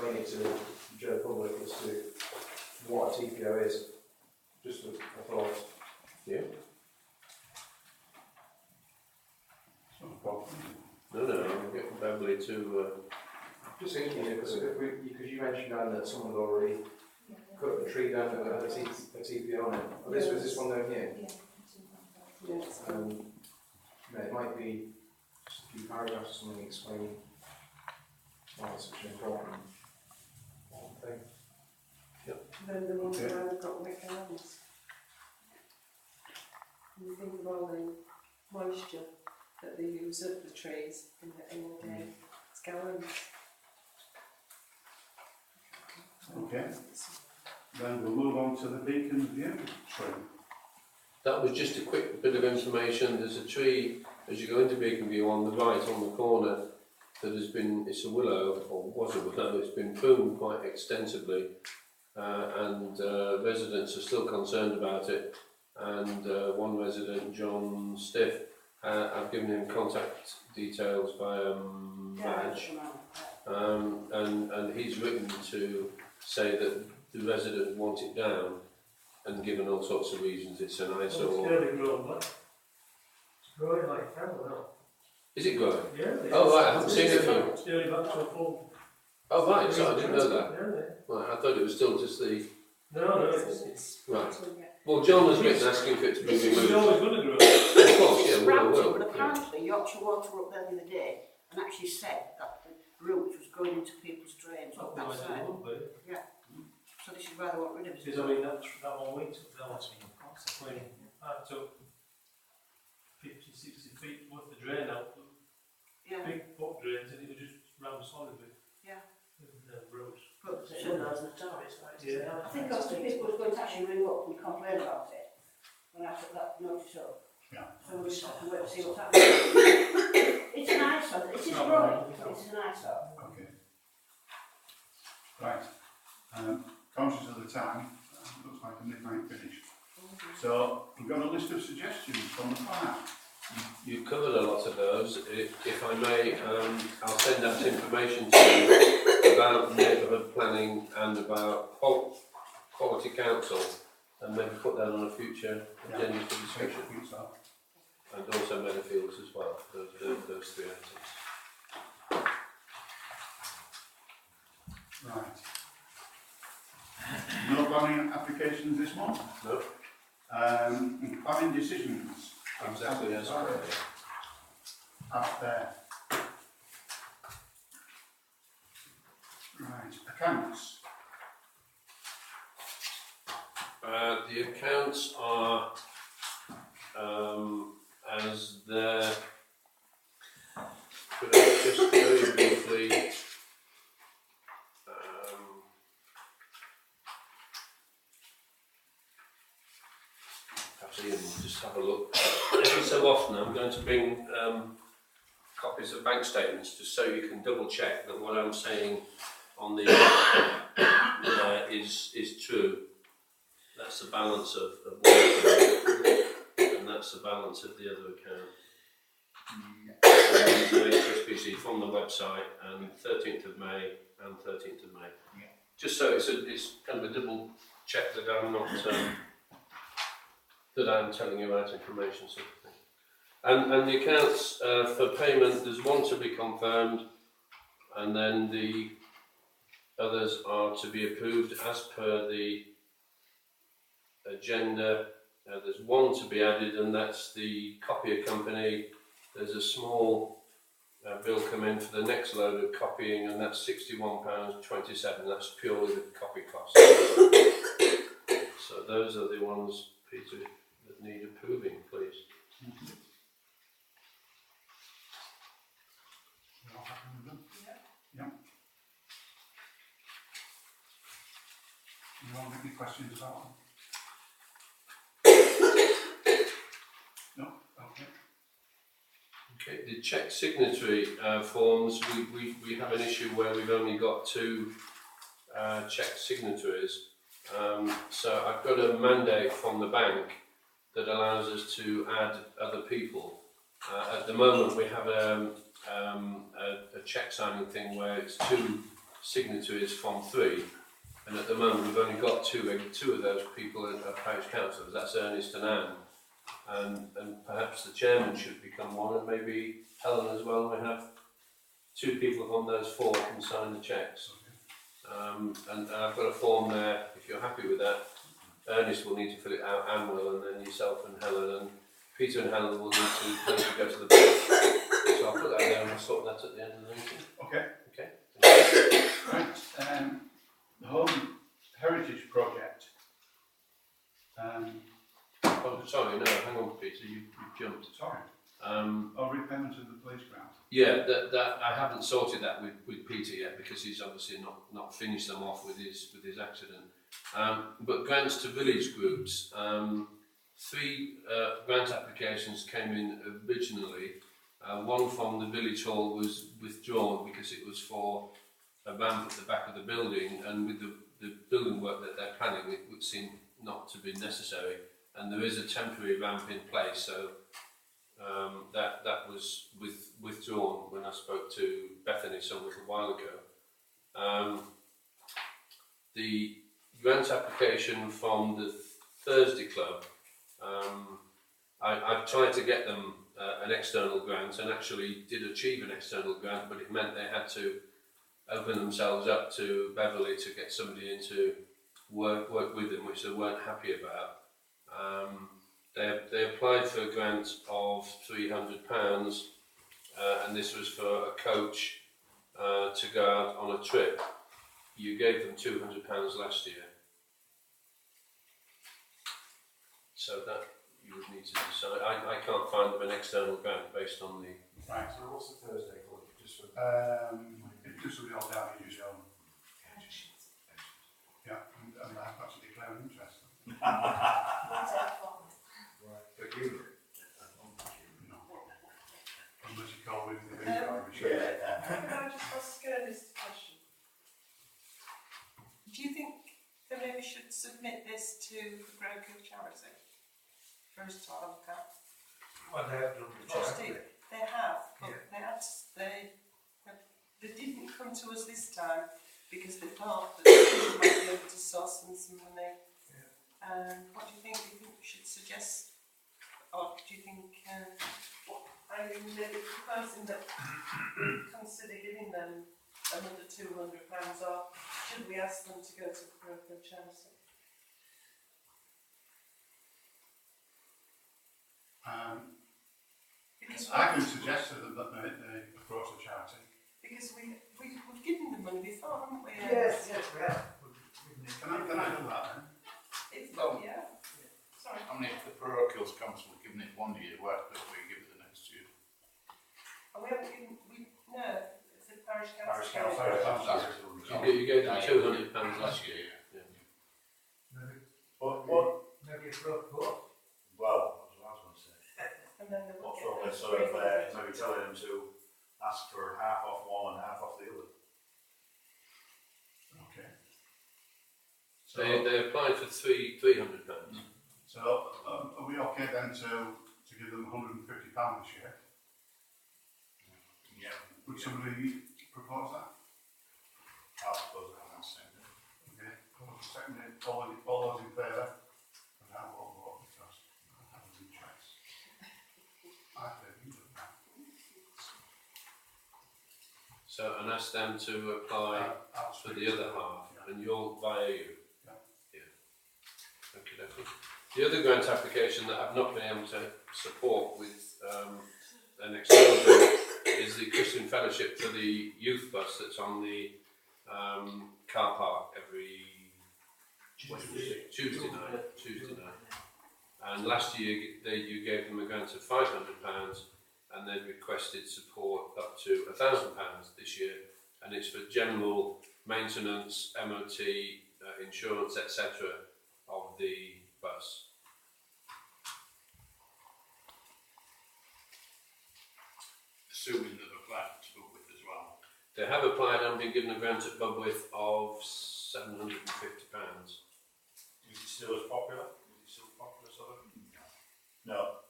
explain it to the general public as to what a TPO is. Just a thought. Yeah. No, I'm getting Beverly to. Just thinking, because you mentioned Dan, that someone had already cut the tree down that had a TPO on it. Well, this was this one down here. It might be just a few paragraphs or something explaining why it's such an important thing. Yep. Then the ones where they've got wicker elms. And you think of all the moisture that they use at the trees in the day. It's gallons. Okay. Then we'll move on to the Beacon View tree. That was just a quick bit of information. There's a tree as you go into Beacon View on the right, on the corner, that has been, it's a willow, or was a willow, it's been pruned quite extensively, and residents are still concerned about it. And one resident, John Stiff, I've given him contact details via Madge, and he's written to say that the residents want it down, and given all sorts of reasons. It's an eyesore. It's nearly grown back. It's growing like hell now. Is it growing? Yeah. Oh right, I haven't seen it for. It's nearly back to a full. Oh right, so I didn't know that. Yeah. Right, I thought it was still just the. No, it's Right. Well, John has written asking for it to be it's removed. always going to grow. Of course, yeah, But will. apparently Yorkshire Water were up there the other day and actually said that the roots was going into people's drains up that side. Yeah. So they should rather want rid of it. Because I mean, that 1 week took that much when I took 50, 60 feet worth of drain out. Yeah. Big pot drains and it was just round solid with. Yeah. Roots. But Yeah. I think lots of people was going to actually ring up and complain about it when I took that notice up. Yeah. So we'll just have to wait and see what's happening. It's an eyesore. It is growing. It's an eyesore. Okay. Right. Conscious of the time, looks like a midnight finish. So we've got a list of suggestions from the planner. You've covered a lot of those. If I may, I'll send out information to you about neighbourhood planning and about quality council, and maybe put that on a future agenda for discussion. I think so. And also Meadowfields as well, those three items. Right. No planning applications this month? No. Planning decisions. Exactly as correct. Up there. Right. Accounts. The accounts are as they're, just very briefly, perhaps Ian will just have a look. Every so often I'm going to bring copies of bank statements just so you can double check that what I'm saying on the is true. That's the balance of one account, and that's the balance of the other account. These are HSBC from the website, and 13th of May and 13th of May. Yeah. Just so it's kind of a double check that I'm not that I'm telling you out information sort of thing. And the accounts for payment, there's one to be confirmed, and then the others are to be approved as per the agenda. There's one to be added, and that's the copier company. There's a small bill come in for the next load of copying, and that's £61.27. That's purely the copy cost. So those are the ones, Peter, that need approving, please. You're all happy with them? Yeah. You all have any questions about them? No? Okay. Okay, the cheque signatory forms, we have an issue where we've only got 2 cheque signatories. So I've got a mandate from the bank that allows us to add other people. At the moment we have a cheque signing thing where it's 2 signatories from 3, and at the moment we've only got two of those people at parish councillors. That's Ernest and Anne, and perhaps the chairman should become one, and maybe Helen as well. We have 2 people from those 4 can sign the cheques. And I've got a form there, if you're happy with that. Ernest will need to fill it out, Anne will, and then yourself and Helen, and Peter and Helen will need to go to the board. So I'll put that there and we'll sort that at the end of the meeting. Okay. Okay. Right. The Home Heritage Project. Oh, sorry, no, hang on, Peter, you jumped. Sorry. Repayment of the police grant. Yeah, that I haven't sorted that with Peter yet because he's obviously not finished them off with his accident. But grants to village groups. 3 grant applications came in originally. One from the village hall was withdrawn because it was for a ramp at the back of the building, and with the building work that they're planning, it would seem not to be necessary. And there is a temporary ramp in place, so that was withdrawn when I spoke to Bethany some little while ago. The grant application from the Thursday Club, I've tried to get them an external grant, and actually did achieve an external grant, but it meant they had to open themselves up to Beverley to get somebody in to work with them, which they weren't happy about. They applied for a grant of £300, and this was for a coach to go out on a trip. You gave them £200 last year. So that you would need to decide. I can't find them an external grant based on the... Right. So what's the Thursday called? Just for... It's just the old Derby show. Yeah, and I've got to declare an interest. Right. But you... No. Unless you call with the big Derby show. Can I just ask this question? Do you think they maybe should submit this to the broker charity for us to have a look at? Well, they have done Trustee, they have, but Yeah. they didn't come to us this time because they thought that they might be able to source them some money. What do you think? Do you think we should suggest, or do you think, I mean, maybe proposing that we consider giving them another £200, or should we ask them to go to the broker charity? Because I can suggest to them that they approach the charity. because we've given them money before, haven't we? Yes, we have. Can I do that then? It's, Well, yeah. Sorry. I mean, if the parochials council have given it 1 year, why don't we give it the next year? And we haven't given, no, it's the parish council. Parish council. You gave them £200 last year. Yeah. Maybe it's rough, but Well, that's what I was going to say. And then they will What's get wrong with the sort of £300. maybe telling them to ask for half off one and half off the other? Okay. So, They applied for £300. so are we okay then to give them £150 this year? Yeah, Would somebody propose that? I suppose I can say that. Okay, second it, all those in favour? And I won't vote because I have an interest. I think you do that. So, and ask them to apply I'll for speak the to other them. half, Yeah. and you're via you. Yeah. Okay. The other grant application that I've not been able to support with an external grant is the Christian Fellowship for the youth bus that's on the car park every Tuesday night. And last year you gave them a grant of £500, and they requested support up to £1,000 this year, and it's for general maintenance, MOT, insurance, etc. of the bus. Assuming they've applied to go with as well. They have applied and been given a grant at Budworth of £750. Is it still as popular? Is it still popular sort of? No.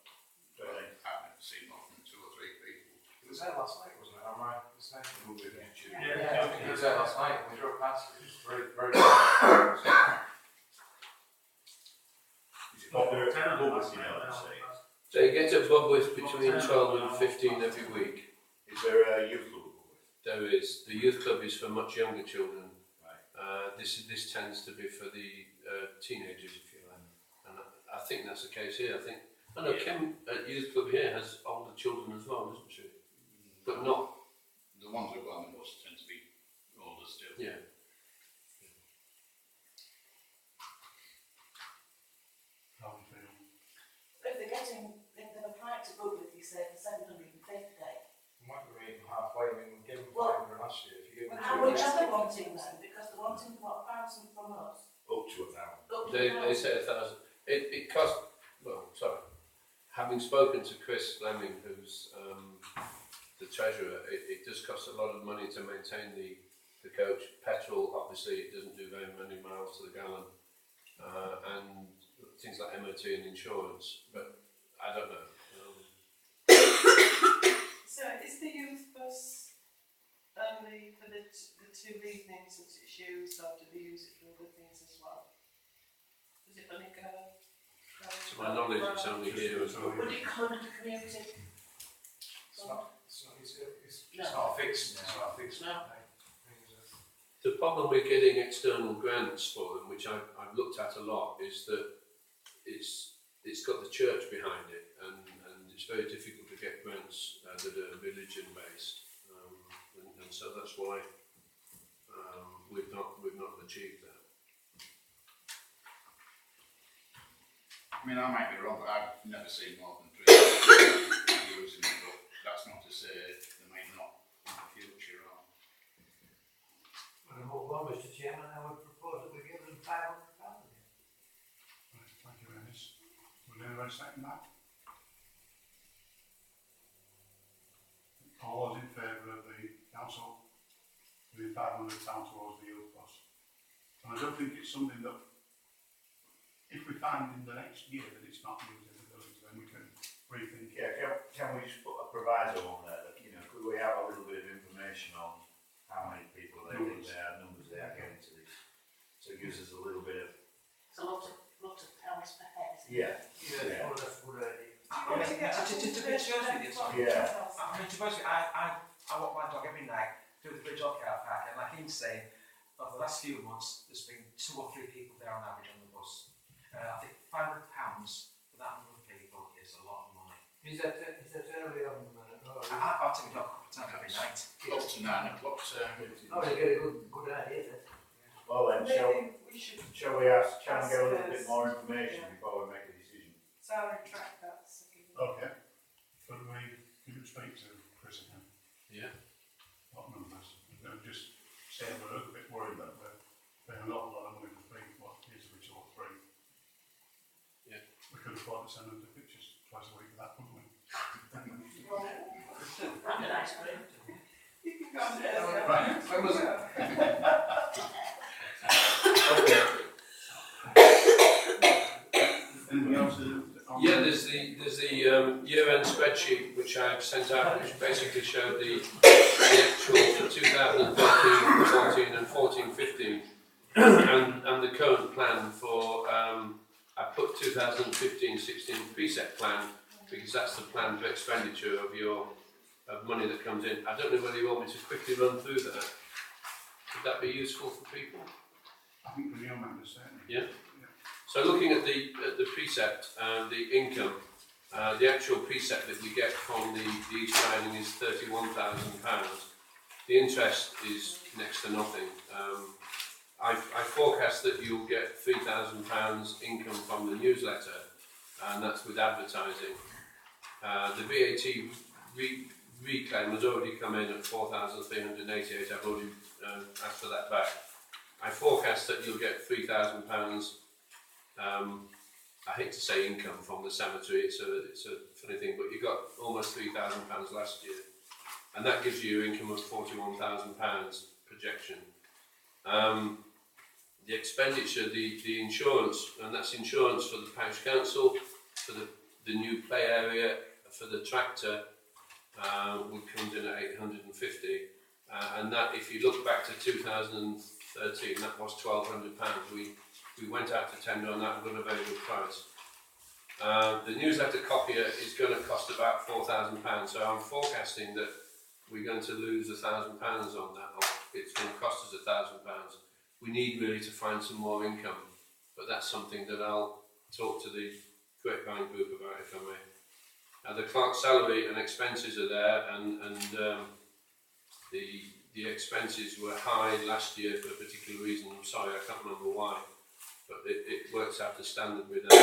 Don't think. I've never seen more than 2 or 3 people. It was there last night, wasn't it? I am I mistaken? It will be next year. Yeah, I think it was there last night when we drove past. It was very, very good. Is it popular at Tenant Bubbles, last you night, know, when I let's went say? past. So you get a bub with between 12 and 15 every week. Is there a youth club at Bubbles? There is. The youth club is for much younger children. Right. This tends to be for the teenagers, if you like. And I think that's the case here. I know Kim at youth club here has older children as well, doesn't she? But not. The ones who've got on the bus tend to be older still. Yeah. How do you feel? If they've applied to Budley, you say, for 750. We might be meeting halfway. I mean, we gave them Well, 500 last year. If you give them How 2 much years. are they wanting then? Because they're wanting what, 1,000 from us? Up to 1,000. Up to They 1,000. say 1,000. It cost. Well, sorry. Having spoken to Chris Lemming, who's the treasurer, it does cost a lot of money to maintain the coach. Petrol, obviously, it doesn't do very many miles to the gallon, and things like MOT and insurance. But I don't know. So is the youth bus only for the 2 evenings that it's used, or do they use it for other things as well? Does it only go? To my knowledge, it's only here as well. Would it come under the community? It's not a fixed. It's not a fixed. No. The problem with getting external grants for them, which I've looked at a lot, is that it's got the church behind it, and it's very difficult to get grants that are religion based, and so that's why we've not achieved that. I mean, I might be wrong, but I've never seen more than 3 using it, but that's not to say they may not in the future. Or... Well, Mr Chairman, I would propose that we give them 500,000. Right, thank you, Ernest. Will anyone second that? All those in favour of the council giving £500 towards the youth bus? And I don't think it's something that, if we find in the next year that it's not used in the village, then we can rethink it. Yeah, can we just put a proviso on there that, you know, could we have a little bit of information on how many people they think they are, numbers they are getting to this? So it gives us a little bit of... It's a lot of pounds per head, isn't it? Yeah. Yeah, well, that's a good idea. Just to be honest with you, sorry. Yeah. I mean, to be honest with you, I walk my dog every night through the Bridge Car Park, and like Ian's saying, over the last few months, there's been 2 or 3 people there on average on the bus. I think £500 for that number of people is a lot of money. Is that early on? I'll take my dog a couple of times every night. Up to 9 o'clock, Oh, they get a good idea then. Well then, Maybe we should shall we try and get a little bit more information before we make a decision? so I retract that. Okay. But we can speak to Chris again. Yeah. What numbers? Just say we're a bit worried that we're paying an awful lot of money for 3, what is which or 3. Yeah. We could afford to send them the pictures twice a week for that, couldn't we? Nice, great. You can go on there. Right. When was it? Anything else? Yeah, there's the year-end spreadsheet which I've sent out, which basically showed the actual for 2013, 14 and 14, 15 and the current plan for, I put 2015, 16 preset plan because that's the plan for expenditure of money that comes in. I don't know whether you want me to quickly run through that. Would that be useful for people? I think the new members certainly. Yeah. So looking at the precept, the income, the actual precept that we get from the East Riding is £31,000. The interest is next to nothing. I forecast that you'll get £3,000 income from the newsletter, and that's with advertising. The VAT reclaim has already come in at 4,388. I've already asked for that back. I forecast that you'll get £3,000. I hate to say income from the cemetery, it's a funny thing, but you got almost £3,000 last year, and that gives you income of £41,000 projection. The expenditure, the insurance, and that's insurance for the parish council, for the new play area, for the tractor, which comes in at 850, and that, if you look back to 2013, that was £1,200. We went out to tender on that and got a very good price. The newsletter copier is going to cost about £4,000, so I'm forecasting that we're going to lose £1,000 on that, or it's going to cost us £1,000. We need really to find some more income, but that's something that I'll talk to the grapevine group about, if I may. The clerk's salary and expenses are there, and the expenses were high last year for a particular reason. I'm sorry, I can't remember why, but it works out as standard with a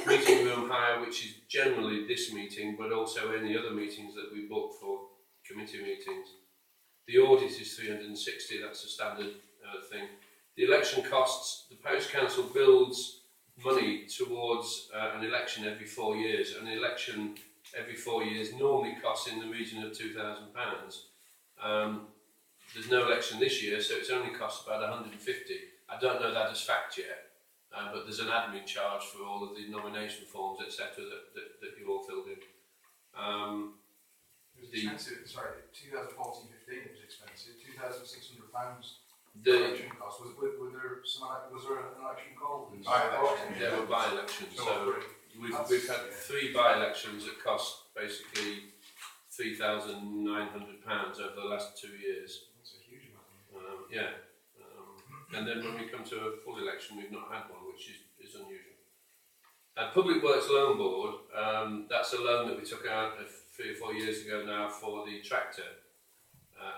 meeting room hire, which is generally this meeting, but also any other meetings that we book for committee meetings. The audit is 360, that's a standard thing. The election costs, the parish council builds money towards an election every 4 years. An election every 4 years normally costs in the region of £2,000. There's no election this year, so it's only cost about 150. I don't know that as fact yet, but there's an admin charge for all of the nomination forms, etc., that you all filled in. It was expensive, sorry, 2014-15 it was expensive, £2,600 The election cost. Was there an election called? there were by-elections, so we've had 3 by-elections that cost basically £3,900 over the last 2 years. That's a huge amount. And then when we come to a full election, we've not had one, which is unusual. Public Works Loan Board, that's a loan that we took out 3 or 4 years ago now for the tractor,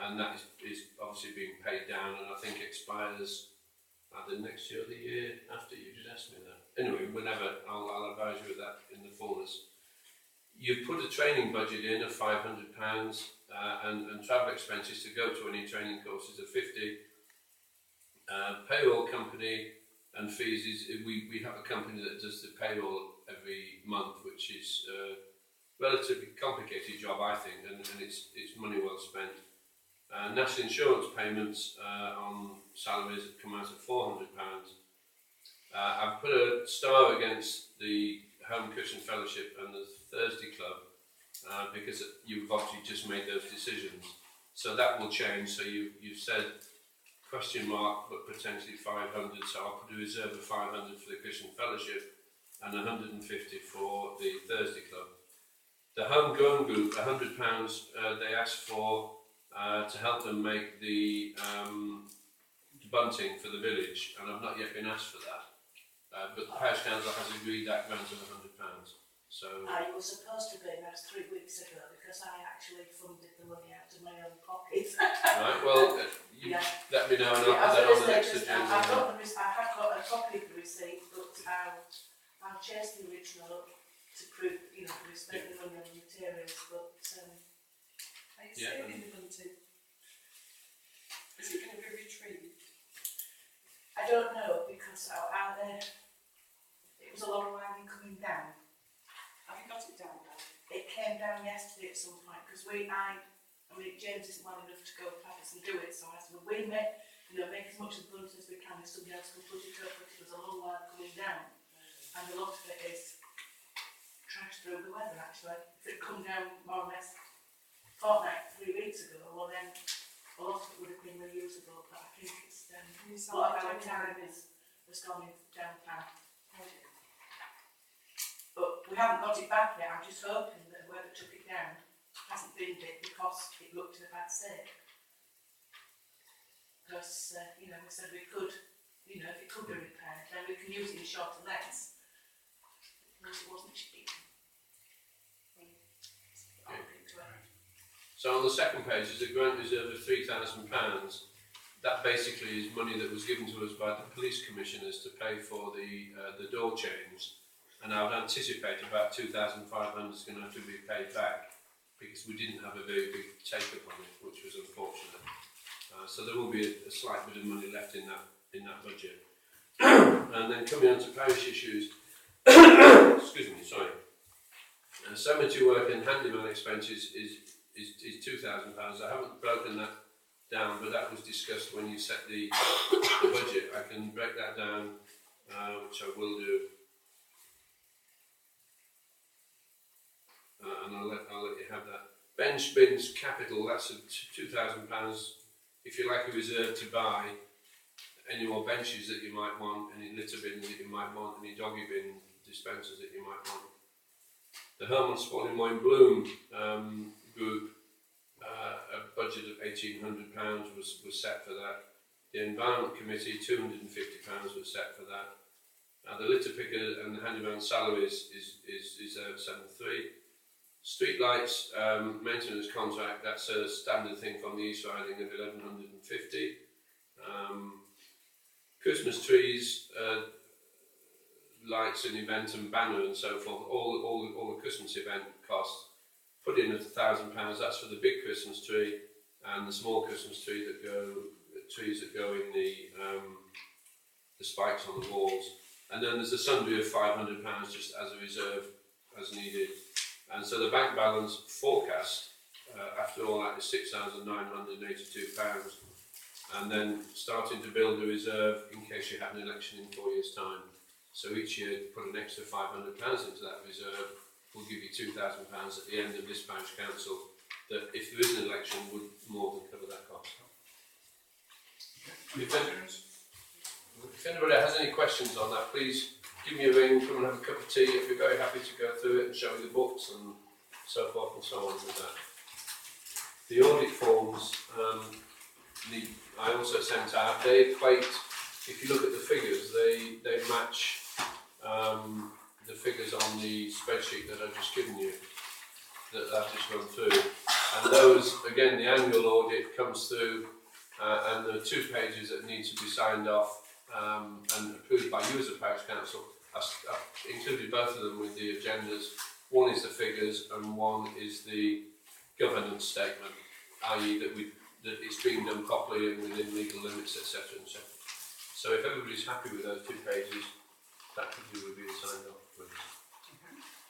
and that is obviously being paid down, and I think expires either next year or the year after. You just asked me that. Anyway, whenever, I'll advise you of that in the fullness. You've put a training budget in of £500, and travel expenses to go to any training courses of £50. Payroll company and fees is, we have a company that does the payroll every month, which is a relatively complicated job, I think, and it's money well spent. National insurance payments on salaries have come out at £400. I've put a star against the Home Cushion Fellowship and the Thursday Club because you've obviously just made those decisions. So that will change. So you've said question mark, but potentially 500. So I'll put a reserve of 500 for the Cushion Fellowship and 150 for the Thursday Club. The homegrown group, £100 they asked for to help them make the bunting for the village, and I've not yet been asked for that. But the parish council has agreed that grant of £100. So I was supposed to be asked 3 weeks ago because I actually funded the money out of my own pocket. right, well, you let me know and I'll put that on the next agenda. I have got a copy of the receipt, but I'll chase the original up to prove, we spent the money on the materials. But are you saving the bunting? Is it going to be retrieved? I don't know because it was a long line coming down. Have you got it down now? It came down yesterday at some point because James isn't well enough to go practice and do it, so I said, well, we make as much of the bunting as we can if somebody else can put it up, but it was a long line coming down. And a lot of it is trashed through the weather, actually. If it come down more or less fortnight, 3 weeks ago, well then a lot of it would have been reusable, but I think it's a lot of our time has gone into downtown. But we haven't got it back yet. I'm just hoping that whoever took it down hasn't binned it because it looked in a bad state. Because, we said we could, if it could be repaired, then we can use it in shorter lengths. Because it wasn't cheap. So on the second page is a grant reserve of £3,000. That basically is money that was given to us by the police commissioners to pay for the door chains. And I would anticipate about 2,500 is going to have to be paid back because we didn't have a very big take-up on it, which was unfortunate. So there will be a slight bit of money left in that budget. And then coming on to parish issues, excuse me, sorry. Cemetery work and handyman expenses is £2,000. I haven't broken that down, but that was discussed when you set the budget. I can break that down, which I will do. And I'll let you have that. bench bins capital, that's a £2,000, if you like, a reserve to buy any more benches that you might want, any litter bins that you might want, any doggy bin dispensers that you might want. The Hermon Spawning Moin Bloom group, a budget of £1,800 was set for that. The Environment Committee, £250 was set for that. The litter picker and the handyman salaries is 7.3. Street lights maintenance contract, that's a standard thing from the East Riding of 1150. Christmas trees, lights and event and banner and so forth, all the Christmas event costs, put in at £1,000. That's for the big Christmas tree and the small Christmas trees that go in the spikes on the walls. And then there's a sundry of £500 just as a reserve as needed. And so the bank balance forecast after all that is £6,982. And then starting to build a reserve in case you have an election in 4 years' time. So each year put an extra £500 into that reserve will give you £2,000 at the end of this parish council that if there is an election would more than cover that cost. If anybody has any questions on that, please give me a ring, come and have a cup of tea. I'd be very happy to go through it and show you the books and so forth and so on with that. The audit forms I also sent out, they equate, if you look at the figures, they match the figures on the spreadsheet that I've just given you, that I've just run through. And those, again, the annual audit comes through and there are 2 pages that need to be signed off and approved by you as a parish council. I've included both of them with the agendas. One is the figures and one is the governance statement, i.e. that it's being done properly and within legal limits, etc. and so on. So if everybody's happy with those 2 pages, that could do with being signed off.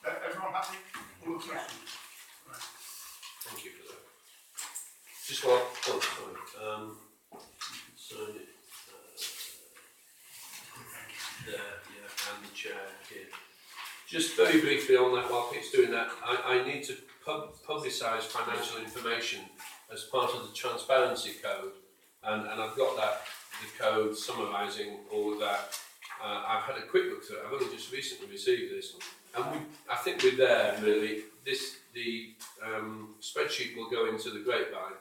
Everyone happy? All the questions? Right. Thank you for that. Just one, sign it there, yeah, and the chair here. Just very briefly on that, while Pete's doing that, I need to publicise financial information as part of the transparency code, and I've got the code summarising all of that. I've had a quick look through it. I've only just recently received this, and I think we're there really. The spreadsheet will go into the grapevine,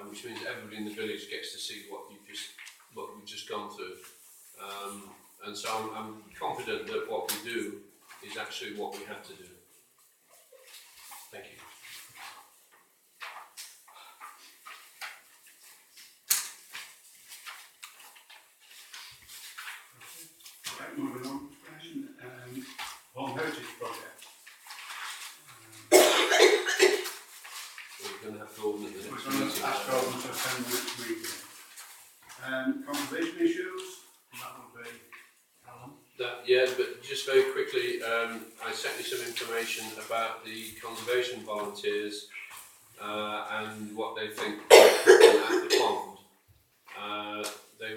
which means everybody in the village gets to see what we've just gone through. And so I'm confident that what we do is actually what we have to do. Thank you. Right, moving on. Home Heritage Project. We're going to have to order the We're next going to meeting. ask Robin to attend the next meeting. Conservation issues, and that will be Alan. Yeah, but just very quickly, I sent you some information about the conservation volunteers and what they think at the pond. They were